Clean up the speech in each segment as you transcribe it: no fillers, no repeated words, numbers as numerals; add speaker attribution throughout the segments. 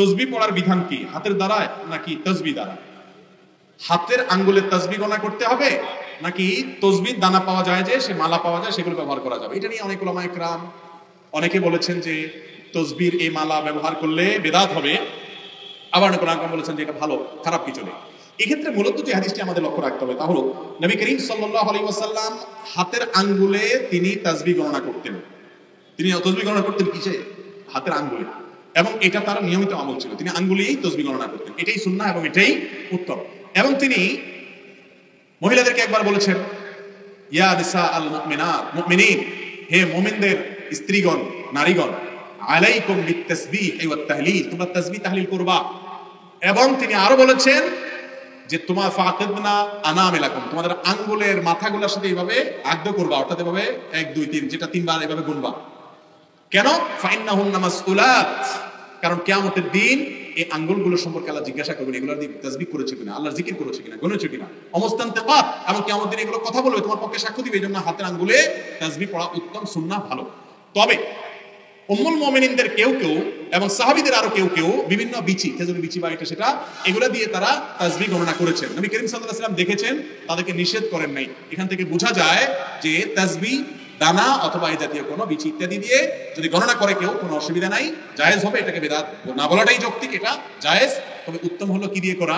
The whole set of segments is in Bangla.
Speaker 1: তসবিহ পড়ার বিধান কি? হাতের দ্বারা নাকি তসবিহ দ্বারা? হাতের আঙ্গুলের তসবিহ গণনা করতে হবে নাকি তসবিহ দানা পাওয়া যায় যে সে মালা পাওয়া যায় সেগুলো ব্যবহার করা যাবে? এটা নিয়ে অনেক উলামা ইকরাম অনেকে বলেছেন যে তসবির এই মালা ব্যবহার করলে বেদাত হবে, আবার অনেক উলামা বলেছেন যে এটা ভালো, খারাপ কিছু নেই। এক্ষেত্রে মূলত যে হাদিসটি আমাদের লক্ষ্য রাখতে হবে তা হলো নবী করিম সাল্লাল্লাহু আলাইহি ওয়াসাল্লাম হাতের আঙ্গুলে তিনি তাসবিহ গণনা করতেন। তিনি তাসবিহ গণনা করতেন কিসে? হাতের আঙ্গুলে, এবং এটা তার নিয়মিত আমল ছিল। তিনি আঙ্গুলেই তাসবিহ গণনা করতেন, এটাই সুন্নাহ এবং এটাই উত্তম। এবং তিনি মহিলাদেরকে একবার বলেছেন, ইয়া নিসা আল মুমিনাত, মুমিনিন, হে মুমিনদের স্ত্রীগণ, নারীগণ, আলাইকুম বিত-তাসবিহ ওয়াত তাহলিল, তোমরা তাসবিহ তাহলিল করবা। এবং তিনি আরো বলেছেন যে তোমার ফাকিদনা আনামিলাকুম, তোমাদের আঙ্গুলের মাথাগুলোর সাথে এইভাবে আগদ করবা, অর্থাৎ এভাবে 1 2 3 যেটা 3 বার এভাবে গুনবা। কেন? ফাইন্নাহুন্না মাসউলাত, কারণ কিয়ামতের দিন এই আঙ্গুলগুলো সম্পর্কে আল্লাহ জিজ্ঞাসা করবেন, এগুলোর দিয়ে তাসবিহ করেছে কিনা, আল্লাহর জিকির করেছে কিনা, গুনেছে কিনা, অমস্তান্তিকাত, এবং কিয়ামতের দিন এগুলো কথা বলবে, তোমার পক্ষে সাক্ষ্য দিবে। এজন্য হাতের আঙ্গুলে তাসবিহ পড়া উত্তম, সুন্নাহ, ভালো। তবে উম্মুল মুমিনিনদের কেউ কেউ এবং সাহাবীদের আরো কেউ কেউ বিভিন্ন বিচি, খেজুরের বিচি বা এটা সেটা, এগুলা দিয়ে তারা তাসবিহ গণনা করেছেন। নবী করিম সাল্লাল্লাহু আলাইহি ওয়াসাল্লাম দেখেছেন, তাদেরকে নিষেধ করেন নাই। এখান থেকে বোঝা যায় যে তাসবিহ দানা অথবা এই জাতীয় কোনো বিচি ইত্যাদি দিয়ে যদি গণনা করে কেউ, কোনো অসুবিধা নাই, জায়েজ হবে। এটাকে বেদাত না বলাটাই যৌক্তিক, এটা জায়েজ। তবে উত্তম হলো কি দিয়ে করা?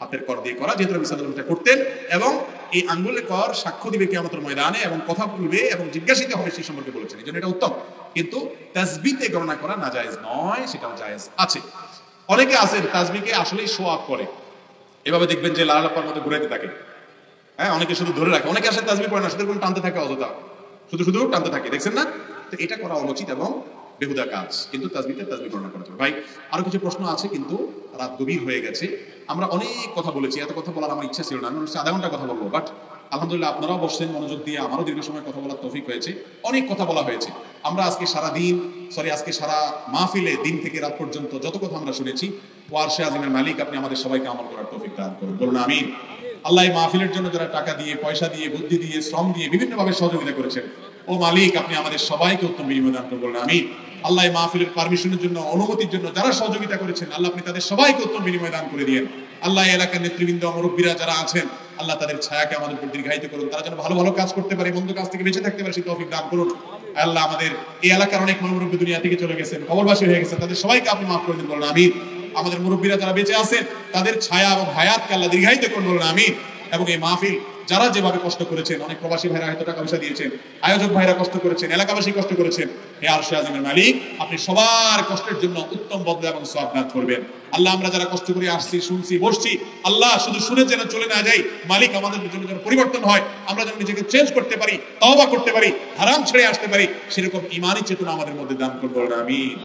Speaker 1: হাতের কর দিয়ে করা, যেহেতু নবী সাল্লাল্লাহু আলাইহি ওয়াসাল্লাম এটা করতেন। এবং এই আঙ্গুলের কর সাক্ষ্য দিবে কিয়ামতের ময়দানে এবং কথা বলবে এবং জিজ্ঞাসিত হবে সেই সম্পর্কে বলেছেন, এই জন্য এটা উত্তম। কিন্তু তাসবিহতে গণনা করা নাজায়েজ নয়, সেটাও জায়েজ আছে। অনেকে আছেন তাসবিহকে আসলেই শো অফ করে, এভাবে দেখবেন যে লালাপার মধ্যে ঘুরাইতে থাকে। হ্যাঁ, অনেকে শুধু ধরে রাখে, অনেকে আসে তাসবিহ পড়ে না, শুধু টানতে থাকে, অযথা শুধু শুধু টানতে থাকে, দেখছেন না? তো এটা করা অনুচিত এবং বেহুদা কাজ। কিন্তু তাসবিহতে তাসবিহ গণনা করতে হবে। ভাই, আরো কিছু প্রশ্ন আছে, কিন্তু রাত গভীর হয়ে গেছে। আমরা অনেক কথা বলেছি, এত কথা বলার আমার ইচ্ছা ছিল না, আমি আধা ঘন্টা কথা বলবো, বাট আলহামদুলিল্লাহ আপনারাও বসছেন মনোযোগ দিয়ে, আমারও দীর্ঘ সময় কথা বলার তৌফিক হয়েছে, অনেক কথা বলা হয়েছে। আমরা আজকে সারা মাহফিলে দিন থেকে রাত পর্যন্ত যত কথা আমরা শুনেছি, ও আরশে আজিমের মালিক আপনি আমাদের সবাইকে আমল করার তৌফিক দান করুন, বলুন আমিন। আল্লাহ এই মাহফিলের জন্য যারা টাকা দিয়ে, পয়সা দিয়ে, বুদ্ধি দিয়ে, শ্রম দিয়ে বিভিন্নভাবে সহযোগিতা করেছেন, ও মালিক আপনি আমাদের সবাইকে উত্তম বিনিময় দান করুন, বলুন আমিন। আল্লাহ এই মাহফিলের পারমিশনের জন্য, অনুমতির জন্য যারা সহযোগিতা করেছেন, আল্লাহ আপনি তাদের সবাইকে উত্তম বিনিময় দান করে দিয়েন। আল্লাহ এলাকার নেতৃবৃন্দ, মুরব্বীরা যারা আছেন, আল্লাহ তাদের ছায়াকে আমাদের উপর দীর্ঘায়িত করুন, তারা যেন ভালো ভালো কাজ করতে পারে, মন্দ কাজ থেকে বেঁচে থাকতে পারে, সেই তৌফিক দান করুন। আল্লাহ আমাদের এই এলাকার অনেক মুরব্বী দুনিয়া থেকে চলে গেছেন, কবরবাসী হয়ে গেছেন, তাদের সবাইকে আপনি মাফ করে দিন, বলুন আমিন। আমাদের মুরব্বীরা যারা বেঁচে আছেন, তাদের ছায়া এবং হায়াতকে আল্লাহ দীর্ঘায়িত করুন, বলুন আমিন। এবং এই মাহফিল যারা যেভাবে কষ্ট করেছেন, অনেক প্রবাসী ভাইরা হয়তো টাকা পয়সা দিয়েছেন, আয়োজক ভাইরা কষ্ট করেছেন, এলাকাবাসী কষ্ট করেছেন, হে আরশে আজিমের মালিক আপনি সবার কষ্টের জন্য উত্তম বদলা এবং সওয়াব দান করবেন। আল্লাহ আমরা যারা কষ্ট করে আসছি, শুনছি, বসছি, আল্লাহ শুধু শুনে যেন চলে না যাই, মালিক আমাদের জন্য যেন পরিবর্তন হয়, আমরা যেন নিজেকে চেঞ্জ করতে পারি, তওবা করতে পারি, হারাম ছেড়ে আসতে পারি, সেরকম ঈমানি চেতনা আমাদের মধ্যে দান করুন, আমিন।